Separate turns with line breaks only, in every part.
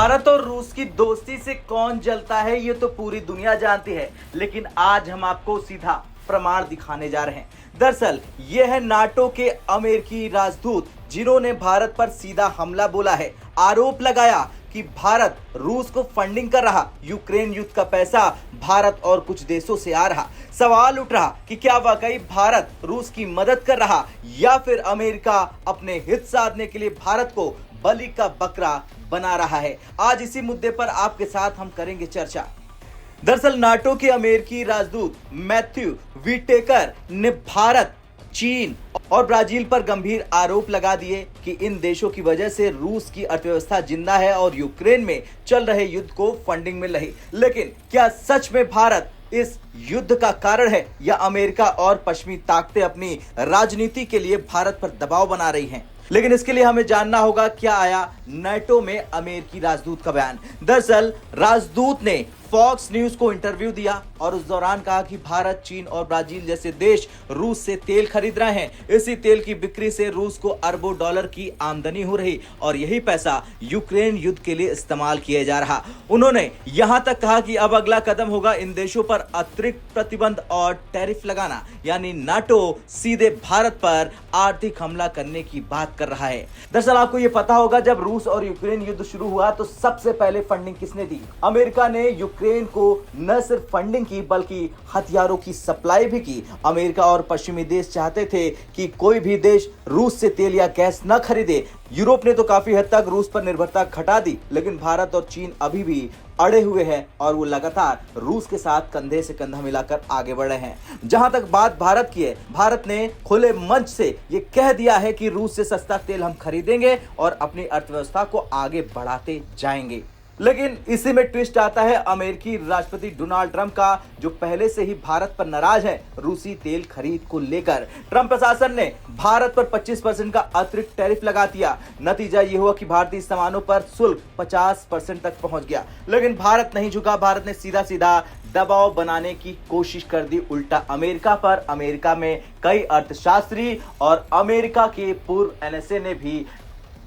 भारत और रूस की दोस्ती से कौन जलता है ये तो पूरी दुनिया जानती है, लेकिन आज हम आपको सीधा प्रमाण दिखाने जा रहे हैं। दरअसल ये है नाटो के अमेरिकी राजदूत, जिन्होंने भारत पर सीधा हमला बोला है। आरोप लगाया कि भारत रूस को फंडिंग कर रहा, यूक्रेन युद्ध का पैसा भारत और कुछ देशों से आ रहा। सवाल उठ रहा कि क्या वाकई भारत रूस की मदद कर रहा या फिर अमेरिका अपने हित साधने के लिए भारत को बलि का बकरा बना रहा है। आज इसी मुद्दे पर आपके साथ हम करेंगे चर्चा। दरअसल नाटो के अमेरिकी राजदूत मैथ्यू विटेकर ने भारत, चीन और ब्राजील पर गंभीर आरोप लगा दिए कि इन देशों की वजह से रूस की अर्थव्यवस्था जिंदा है और यूक्रेन में चल रहे युद्ध को फंडिंग मिल रही। लेकिन क्या सच में भारत इस युद्ध का कारण है या अमेरिका और पश्चिमी ताकतें अपनी राजनीति के लिए भारत पर दबाव बना रही हैं? लेकिन इसके लिए हमें जानना होगा क्या आया नाटो में अमेरिकी राजदूत का बयान। दरअसल राजदूत ने फॉक्स न्यूज को इंटरव्यू दिया और उस दौरान कहा कि भारत, चीन और ब्राजील जैसे देश रूस से तेल खरीद रहे हैं। इसी तेल की बिक्री से रूस को अरबों डॉलर की आमदनी हो रही और यही पैसा यूक्रेन युद्ध के लिए इस्तेमाल किया जा रहा। उन्होंने यहां तक कहा कि अब अगला कदम होगा इन देशों पर अतिरिक्त प्रतिबंध और टैरिफ लगाना, यानी नाटो सीधे भारत पर आर्थिक हमला करने की बात कर रहा है। दरअसल आपको यह पता होगा, जब रूस और यूक्रेन युद्ध शुरू हुआ तो सबसे पहले फंडिंग किसने दी? अमेरिका ने यूक्रेन को न सिर्फ फंडिंग की बल्कि हथियारों की सप्लाई भी की। अमेरिका और पश्चिमी देश चाहते थे कि कोई भी देश रूस से तेल या गैस न खरीदे। यूरोप ने तो काफी हद तक रूस पर निर्भरता घटा दी, लेकिन भारत और चीन अभी भी अड़े हुए हैं और वो लगातार रूस के साथ कंधे से कंधा मिलाकर आगे बढ़ रहे हैं। जहां तक बात भारत की है, भारत ने खुले मंच से ये कह दिया है कि रूस से सस्ता तेल हम खरीदेंगे और अपनी अर्थव्यवस्था को आगे बढ़ाते जाएंगे। लेकिन इसी में ट्विस्ट आता है अमेरिकी राष्ट्रपति डोनाल्ड ट्रंप का, जो पहले से ही भारत पर नाराज है रूसी तेल खरीद को लेकर। ट्रंप प्रशासन ने भारत पर 25% का अतिरिक्त टैरिफ लगा दिया। नतीजा यह हुआ कि भारतीय सामानों पर शुल्क 50% तक पहुंच गया। लेकिन भारत नहीं झुका। भारत ने सीधा सीधा दबाव बनाने की कोशिश कर दी उल्टा अमेरिका पर। अमेरिका में कई अर्थशास्त्री और अमेरिका के पूर्व एनएसए ने भी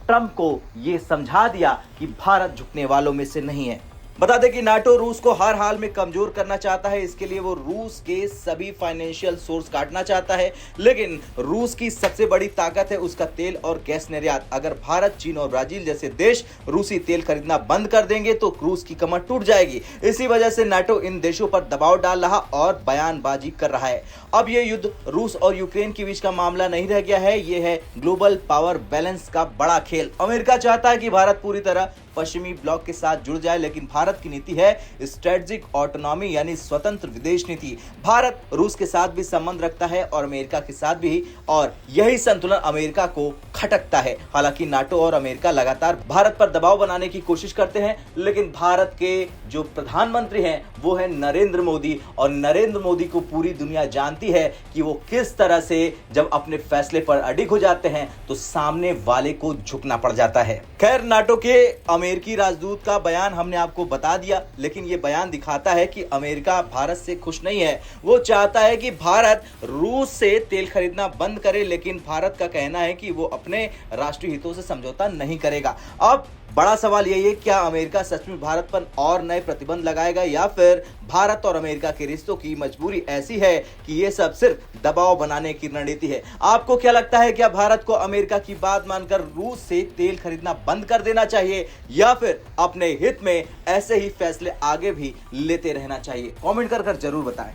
ट्रंप को यह समझा दिया कि भारत झुकने वालों में से नहीं है। बता दें कि नाटो रूस को हर हाल में कमजोर करना चाहता है। इसके लिए वो रूस के सभी फाइनेंशियल सोर्स काटना चाहता है। लेकिन रूस की सबसे बड़ी ताकत है उसका तेल और गैस निर्यात। अगर भारत, चीन और ब्राजील जैसे देश रूसी तेल खरीदना बंद कर देंगे तो रूस की कमर टूट जाएगी। इसी वजह से नाटो इन देशों पर दबाव डाल रहा और बयानबाजी कर रहा है। अब यह युद्ध रूस और यूक्रेन के बीच का मामला नहीं रह गया है, यह है ग्लोबल पावर बैलेंस का बड़ा खेल। अमेरिका चाहता है कि भारत पूरी तरह पश्चिमी ब्लॉक के साथ जुड़ जाए, लेकिन भारत की नीति है स्ट्रेटेजिक ऑटोनॉमी, यानी स्वतंत्र विदेश नीति। भारत रूस के साथ भी संबंध रखता है और अमेरिका के साथ भी, और यही संतुलन अमेरिका को खटकता है। हालांकि नाटो और अमेरिका लगातार भारत पर दबाव बनाने की कोशिश करते हैं, लेकिन भारत के जो प्रधानमंत्री हैं वो है नरेंद्र मोदी, और नरेंद्र मोदी को पूरी दुनिया जानती है कि वो किस तरह से जब अपने फैसले पर अडिग हो जाते हैं तो सामने वाले को झुकना पड़ जाता है। खैर, नाटो के अमेरिकी राजदूत का बयान हमने आपको बता दिया, लेकिन यह बयान दिखाता है कि अमेरिका भारत से खुश नहीं है। वो चाहता है कि भारत रूस से तेल खरीदना बंद करे, लेकिन भारत का कहना है कि वो अपने राष्ट्रीय हितों से समझौता नहीं करेगा। अब बड़ा सवाल यही है, क्या अमेरिका सच में भारत पर और नए प्रतिबंध लगाएगा या फिर भारत और अमेरिका के रिश्तों की मजबूरी ऐसी है कि ये सब सिर्फ दबाव बनाने की रणनीति है? आपको क्या लगता है, क्या भारत को अमेरिका की बात मानकर रूस से तेल खरीदना बंद कर देना चाहिए या फिर अपने हित में ऐसे ही फैसले आगे भी लेते रहना चाहिए? कमेंट कर जरूर बताएं।